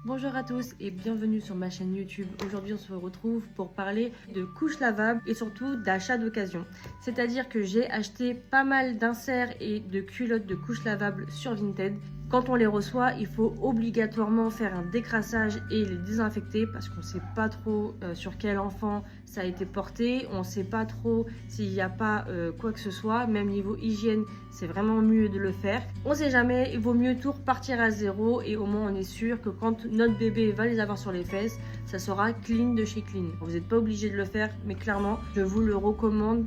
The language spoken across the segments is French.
Bonjour à tous et bienvenue sur ma chaîne YouTube. Aujourd'hui on se retrouve pour parler de couches lavables et surtout d'achat d'occasion. C'est-à-dire que j'ai acheté pas mal d'inserts et de culottes de couches lavables sur Vinted. Quand on les reçoit, il faut obligatoirement faire un décrassage et les désinfecter parce qu'on ne sait pas trop sur quel enfant ça a été porté. On ne sait pas trop s'il n'y a pas quoi que ce soit. Même niveau hygiène, c'est vraiment mieux de le faire. On ne sait jamais, il vaut mieux tout repartir à zéro et au moins on est sûr que quand notre bébé va les avoir sur les fesses, ça sera clean de chez clean. Vous n'êtes pas obligé de le faire, mais clairement, je vous le recommande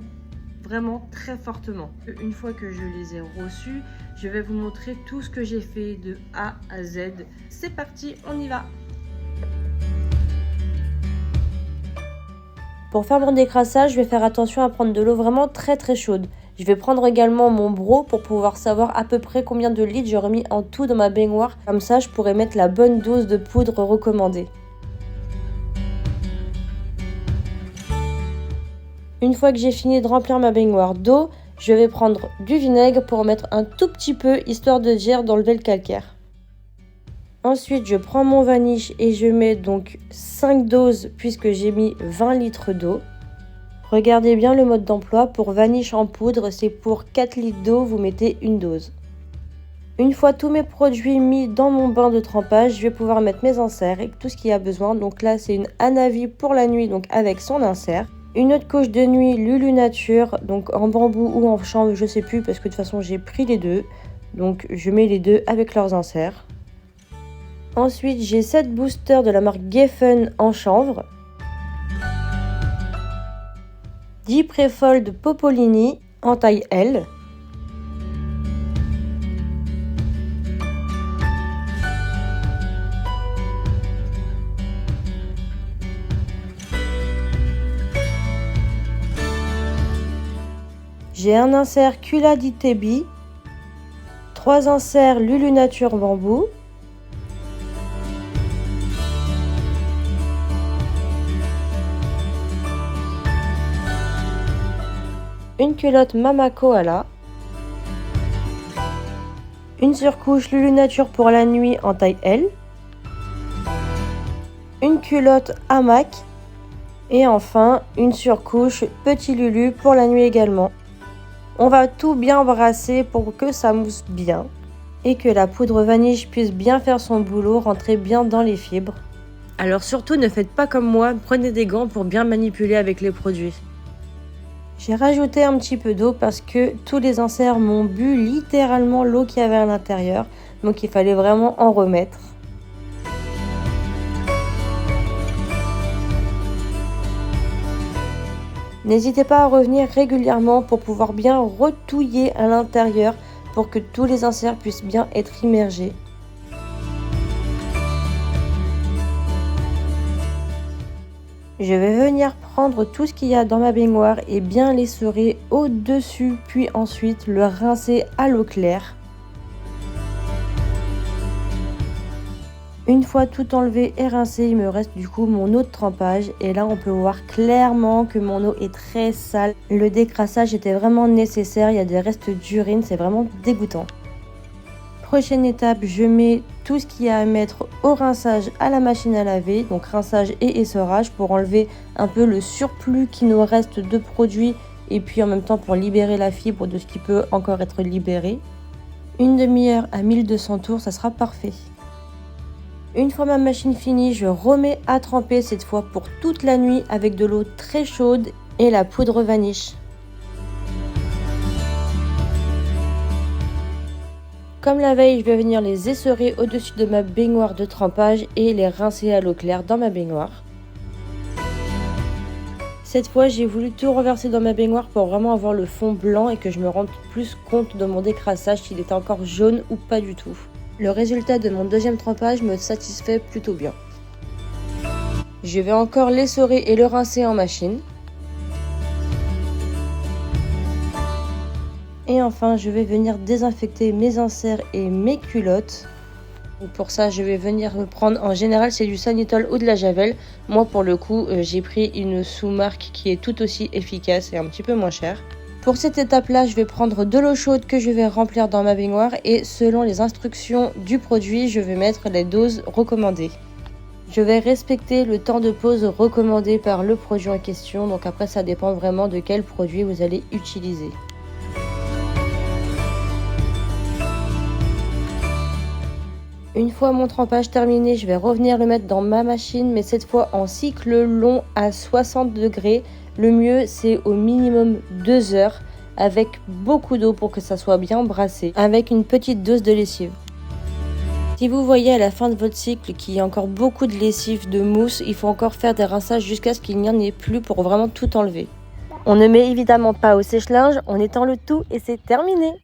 vraiment très fortement. Une fois que je les ai reçus, je vais vous montrer tout ce que j'ai fait de A à Z. C'est parti, on y va! Pour faire mon décrassage, je vais faire attention à prendre de l'eau vraiment très chaude. Je vais prendre également mon broc pour pouvoir savoir à peu près combien de litres j'ai remis en tout dans ma baignoire. Comme ça, je pourrai mettre la bonne dose de poudre recommandée. Une fois que j'ai fini de remplir ma baignoire d'eau, je vais prendre du vinaigre pour en mettre un tout petit peu, histoire de dire d'enlever le calcaire. Ensuite, je prends mon vaniche et je mets donc 5 doses puisque j'ai mis 20 litres d'eau. Regardez bien le mode d'emploi. Pour vaniche en poudre, c'est pour 4 litres d'eau, vous mettez une dose. Une fois tous mes produits mis dans mon bain de trempage, je vais pouvoir mettre mes inserts et tout ce qu'il y a besoin. Donc là, c'est une Hanavi pour la nuit, donc avec son insert. Une autre couche de nuit Lulu Nature, donc en bambou ou en chanvre, je sais plus parce que de toute façon j'ai pris les deux. Donc je mets les deux avec leurs inserts. Ensuite j'ai 7 boosters de la marque Geffen en chanvre. 10 Prefold Popolini en taille L. J'ai un insert Kula d'Itebi, 3 inserts Lulu Nature bambou, une culotte Mama Koala, une surcouche Lulu Nature pour la nuit en taille L, une culotte hamac et enfin une surcouche Petit Lulu pour la nuit également. On va tout bien brasser pour que ça mousse bien et que la poudre vanille puisse bien faire son boulot, rentrer bien dans les fibres. Alors surtout ne faites pas comme moi, prenez des gants pour bien manipuler avec les produits. J'ai rajouté un petit peu d'eau parce que tous les inserts m'ont bu littéralement l'eau qu'il y avait à l'intérieur, donc il fallait vraiment en remettre. N'hésitez pas à revenir régulièrement pour pouvoir bien retouiller à l'intérieur pour que tous les inserts puissent bien être immergés. Je vais venir prendre tout ce qu'il y a dans ma baignoire et bien l'essorer au-dessus, puis ensuite le rincer à l'eau claire. Une fois tout enlevé et rincé, il me reste du coup mon eau de trempage et là on peut voir clairement que mon eau est très sale. Le décrassage était vraiment nécessaire, il y a des restes d'urine, c'est vraiment dégoûtant. Prochaine étape, je mets tout ce qu'il y a à mettre au rinçage à la machine à laver, donc rinçage et essorage pour enlever un peu le surplus qui nous reste de produits et puis en même temps pour libérer la fibre de ce qui peut encore être libéré. Une demi-heure à 1200 tours, ça sera parfait. Une fois ma machine finie, je remets à tremper cette fois pour toute la nuit avec de l'eau très chaude et la poudre vaniche. Comme la veille, je vais venir les essorer au-dessus de ma baignoire de trempage et les rincer à l'eau claire dans ma baignoire. Cette fois, j'ai voulu tout reverser dans ma baignoire pour vraiment avoir le fond blanc et que je me rende plus compte de mon décrassage s'il était encore jaune ou pas du tout. Le résultat de mon deuxième trempage me satisfait plutôt bien. Je vais encore l'essorer et le rincer en machine. Et enfin, je vais venir désinfecter mes inserts et mes culottes. Donc pour ça, je vais venir me prendre, en général, c'est du Sanitol ou de la Javel. Moi, pour le coup, j'ai pris une sous-marque qui est tout aussi efficace et un petit peu moins chère. Pour cette étape-là, je vais prendre de l'eau chaude que je vais remplir dans ma baignoire et selon les instructions du produit, je vais mettre les doses recommandées. Je vais respecter le temps de pause recommandé par le produit en question, donc après ça dépend vraiment de quel produit vous allez utiliser. Une fois mon trempage terminé, je vais revenir le mettre dans ma machine, mais cette fois en cycle long à 60 degrés. Le mieux, c'est au minimum 2 heures avec beaucoup d'eau pour que ça soit bien brassé, avec une petite dose de lessive. Si vous voyez à la fin de votre cycle qu'il y a encore beaucoup de lessive, de mousse, il faut encore faire des rinçages jusqu'à ce qu'il n'y en ait plus pour vraiment tout enlever. On ne met évidemment pas au sèche-linge, on étend le tout et c'est terminé!